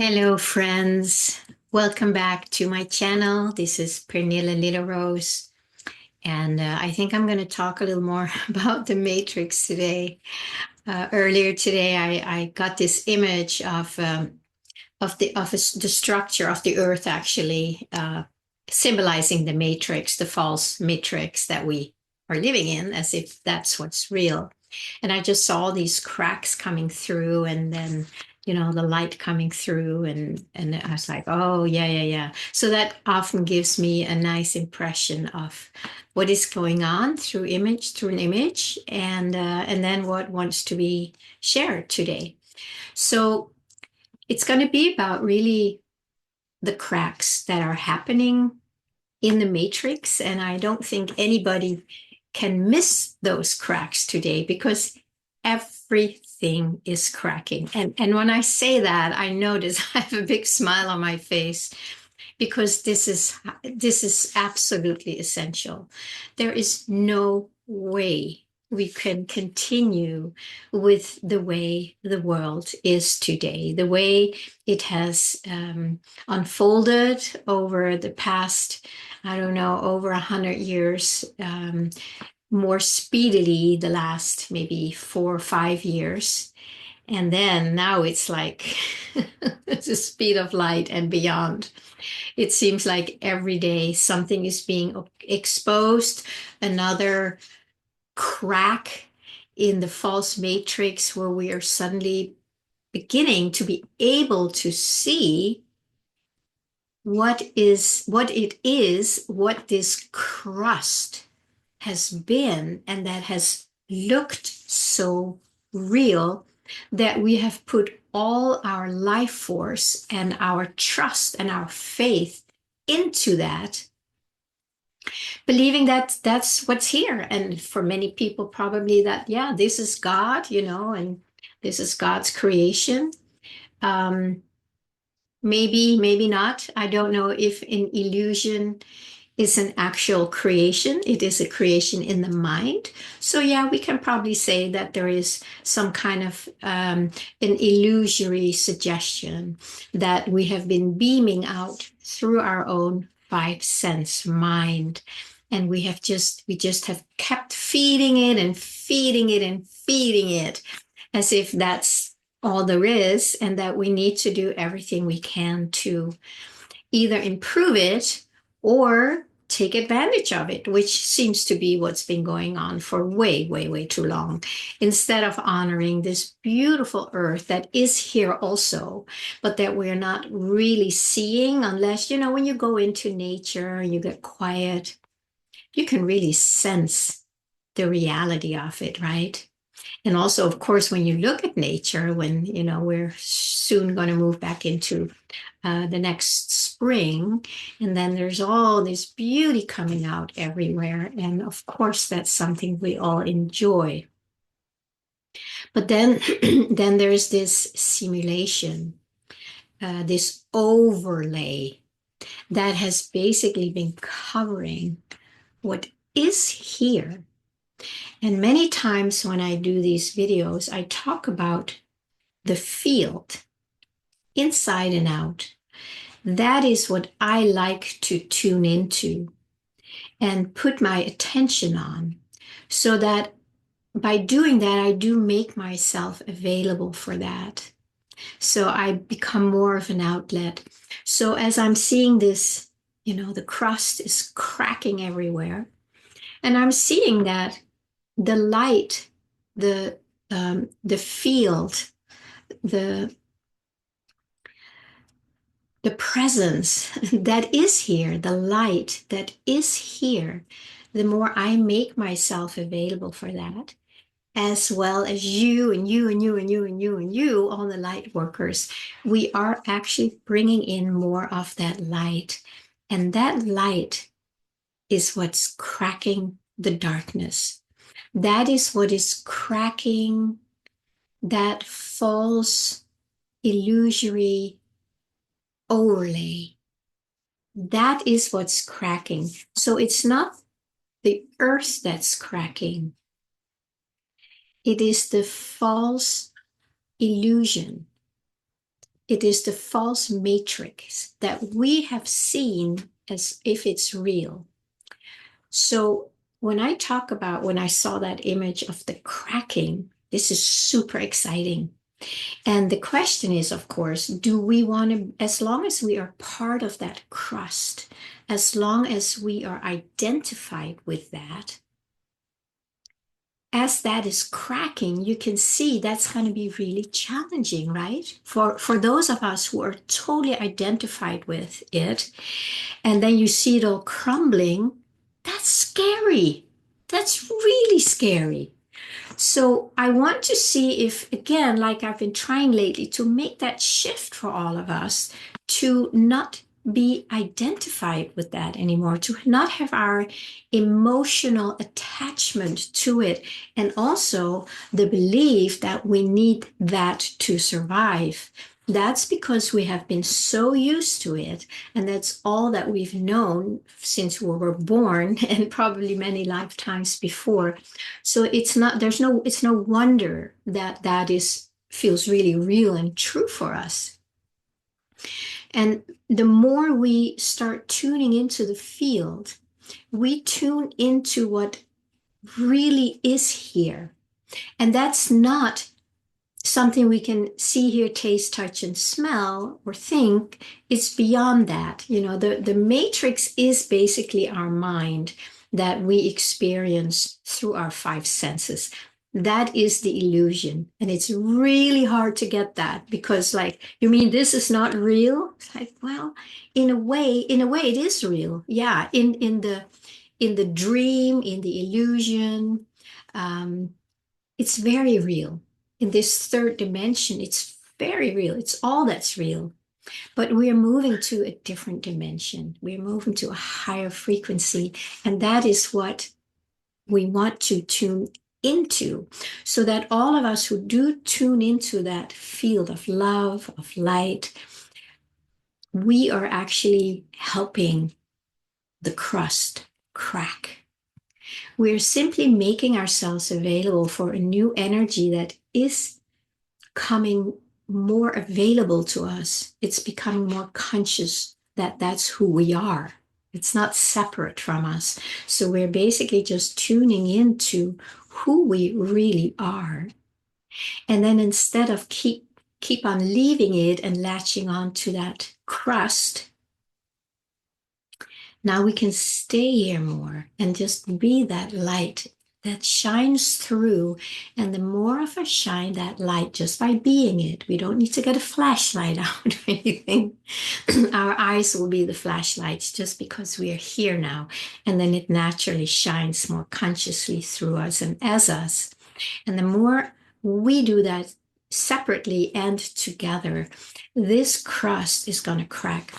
Hello, friends. Welcome back to my channel. This is Pernilla Little Rose, and I think I'm going to talk a little more about the Matrix today. Earlier today, I got this image of the structure of the Earth, actually symbolizing the Matrix, the false Matrix that we are living in, as if that's what's real. And I just saw these cracks coming through, and then the light coming through, and I was like, oh yeah, yeah, yeah. So that often gives me a nice impression of what is going on through an image, and then what wants to be shared today. So it's going to be about really the cracks that are happening in the matrix, and I don't think anybody can miss those cracks today because everything is cracking. And when I say that, I notice I have a big smile on my face because this is absolutely essential. There is no way we can continue with the way the world is today, the way it has unfolded over the past, I don't know, over 100 years, more speedily the last maybe 4 or 5 years. And then now it's like it's the speed of light and beyond. It seems like every day something is being exposed, another crack in the false matrix where we are suddenly beginning to be able to see what this crust has been, and that has looked so real that we have put all our life force and our trust and our faith into that, believing that that's what's here. And for many people, probably that, yeah, this is God, and this is God's creation. Um, maybe not. I don't know if an illusion is an actual creation. It is a creation in the mind. So yeah, we can probably say that there is some kind of an illusory suggestion that we have been beaming out through our own five sense mind. And we just have kept feeding it and feeding it and feeding it as if that's all there is, and that we need to do everything we can to either improve it or take advantage of it, which seems to be what's been going on for way, way, way too long, instead of honoring this beautiful earth that is here also, but that we're not really seeing unless, when you go into nature and you get quiet, you can really sense the reality of it, right? And also, of course, when you look at nature, when, we're soon going to move back into the next spring, and then there's all this beauty coming out everywhere. And of course, that's something we all enjoy. But then, then there's this simulation, this overlay that has basically been covering what is here. And many times when I do these videos, I talk about the field inside and out. That is what I like to tune into and put my attention on, so that by doing that, I do make myself available for that. So I become more of an outlet. So as I'm seeing this, the crust is cracking everywhere, and I'm seeing that the light, the field, the the presence that is here, the light that is here, the more I make myself available for that, as well as you and you and you and you and you and you, all the light workers, we are actually bringing in more of that light. And that light is what's cracking the darkness. That is what is cracking that false, illusory overlay. That is what's cracking. So it's not the earth that's cracking, it is the false illusion. It is the false matrix that we have seen as if it's real. So when I talk about when I saw that image of the cracking, this is super exciting. And the question is, of course, do we want to, as long as we are part of that crust, as long as we are identified with that, as that is cracking, you can see that's going to be really challenging, right? For those of us who are totally identified with it, and then you see it all crumbling, that's scary. That's really scary. So I want to see if, again, like I've been trying lately, to make that shift for all of us to not be identified with that anymore, to not have our emotional attachment to it, and also the belief that we need that to survive. That's because we have been so used to it, and that's all that we've known since we were born and probably many lifetimes before. So it's no wonder that that is feels really real and true for us. And the more we start tuning into the field, we tune into what really is here. And that's not something we can see, hear, taste, touch, and smell or think. It's beyond that. You know, the matrix is basically our mind that we experience through our five senses. That is the illusion. And it's really hard to get that because, like, you mean this is not real? It's like, well, in a way it is real. Yeah, in the dream, in the illusion, um, it's very real. In this third dimension, it's very real. It's all that's real. But we are moving to a different dimension. We're moving to a higher frequency. And that is what we want to tune into, so that all of us who do tune into that field of love, of light, we are actually helping the crust crack. We're simply making ourselves available for a new energy that is coming more available to us. It's becoming more conscious that that's who we are. It's not separate from us. So we're basically just tuning into who we really are. And then instead of keep on leaving it and latching on to that crust, now we can stay here more and just be that light that shines through. And the more of us shine that light just by being it, we don't need to get a flashlight out or anything. Our eyes will be the flashlights just because we are here now. And then it naturally shines more consciously through us and as us. And the more we do that separately and together, this crust is going to crack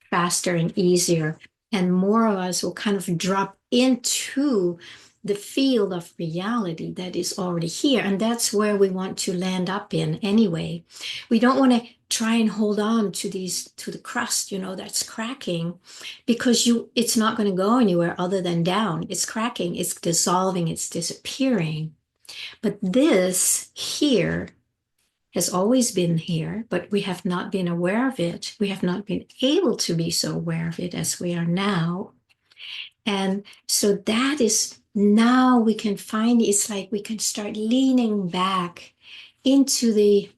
faster and easier. And more of us will kind of drop into the field of reality that is already here. And that's where we want to land up in anyway. We don't want to try and hold on to to the crust, you know, that's cracking, because it's not going to go anywhere other than down. It's cracking, it's dissolving, it's disappearing. But this here has always been here, but we have not been aware of it. We have not been able to be so aware of it as we are now. And so that is now we can find it's like we can start leaning back into the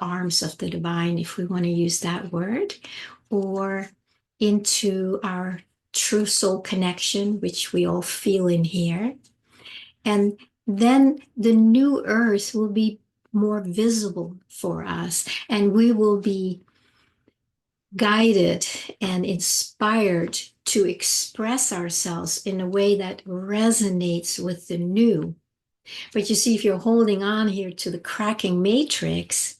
arms of the divine, if we want to use that word, or into our true soul connection, which we all feel in here. And then the new earth will be more visible for us, and we will be guided and inspired to express ourselves in a way that resonates with the new. But you see, if you're holding on here to the cracking matrix,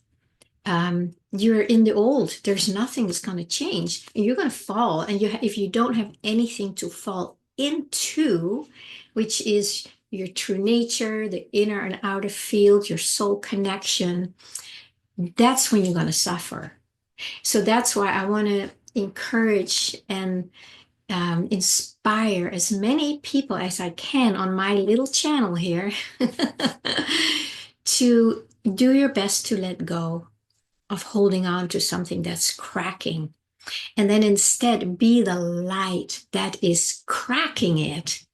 you're in the old. There's nothing that's going to change. And you're going to fall. And if you don't have anything to fall into, which is your true nature, the inner and outer field, your soul connection, that's when you're going to suffer. So that's why I want to encourage and inspire as many people as I can on my little channel here to do your best to let go. of holding on to something that's cracking. And then instead be the light that is cracking it.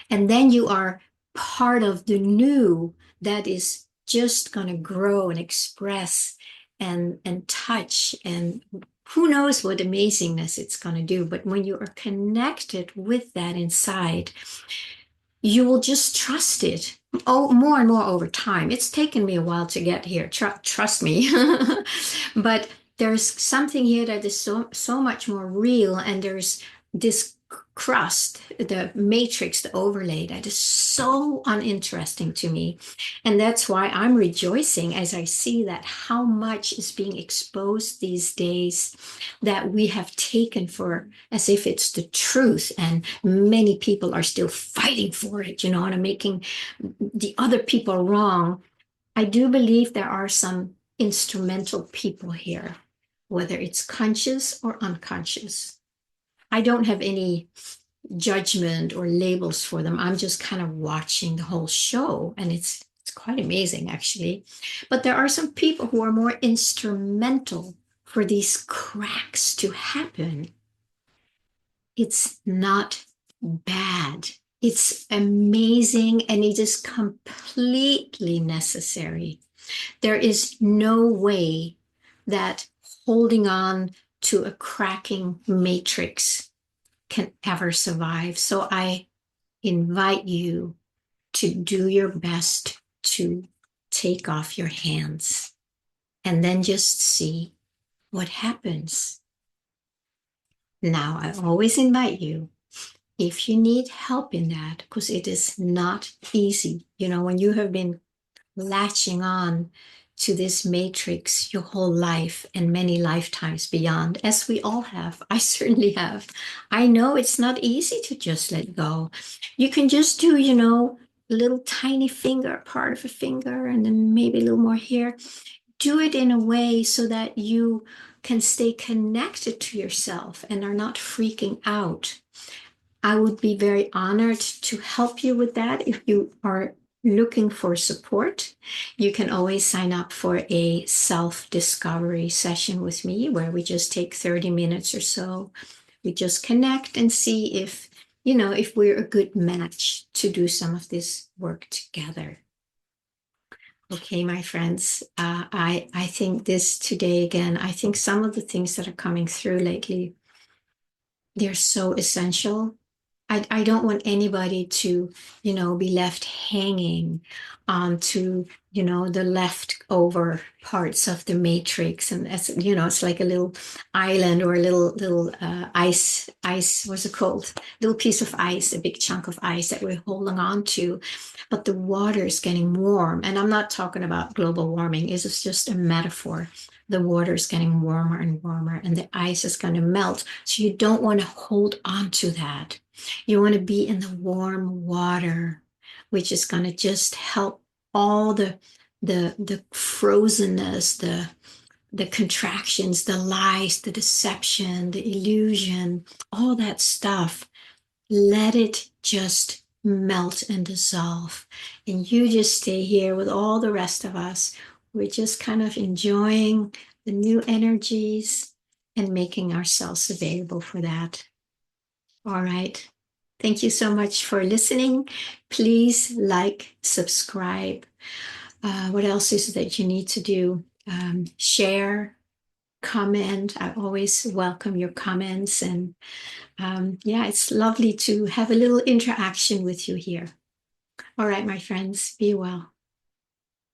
And then you are part of the new that is just going to grow and express and touch, and who knows what amazingness it's going to do. But when you are connected with that inside, you will just trust it. Oh, more and more over time. It's taken me a while to get here. Trust me. But there's something here that is so much more real, and there's this crust, the matrix, the overlay that is so uninteresting to me. And that's why I'm rejoicing as I see that how much is being exposed these days that we have taken for as if it's the truth. And many people are still fighting for it, and making the other people wrong. I do believe there are some instrumental people here, whether it's conscious or unconscious. I don't have any judgment or labels for them. I'm just kind of watching the whole show, and it's quite amazing actually. But there are some people who are more instrumental for these cracks to happen. It's not bad. It's amazing, and it is completely necessary. There is no way that holding on to a cracking matrix can ever survive. So I invite you to do your best to take off your hands and then just see what happens. Now, I always invite you, if you need help in that, because it is not easy. When you have been latching on to this matrix your whole life and many lifetimes beyond, as we all have. I certainly have. I know it's not easy to just let go. You can just do, a little tiny finger, part of a finger, and then maybe a little more here. Do it in a way so that you can stay connected to yourself and are not freaking out. I would be very honored to help you with that. If you are looking for support, you can always sign up for a self-discovery session with me where we just take 30 minutes or so. We just connect and see if we're a good match to do some of this work together. Okay, my friends, I think this today again, I think some of the things that are coming through lately, they're so essential. I don't want anybody to, be left hanging onto, the leftover parts of the matrix. And as it's like a little island or a little ice, what's it called? Little piece of ice, a big chunk of ice that we're holding on to. But the water is getting warm. And I'm not talking about global warming. It's just a metaphor. The water is getting warmer and warmer, and the ice is going to melt. So you don't want to hold on to that. You want to be in the warm water, which is going to just help all the frozenness, the contractions, the lies, the deception, the illusion, all that stuff. Let it just melt and dissolve. And you just stay here with all the rest of us. We're just kind of enjoying the new energies and making ourselves available for that. All right. Thank you so much for listening. Please like, subscribe. What else is it that you need to do? Share, comment. I always welcome your comments. And it's lovely to have a little interaction with you here. All right, my friends, be well.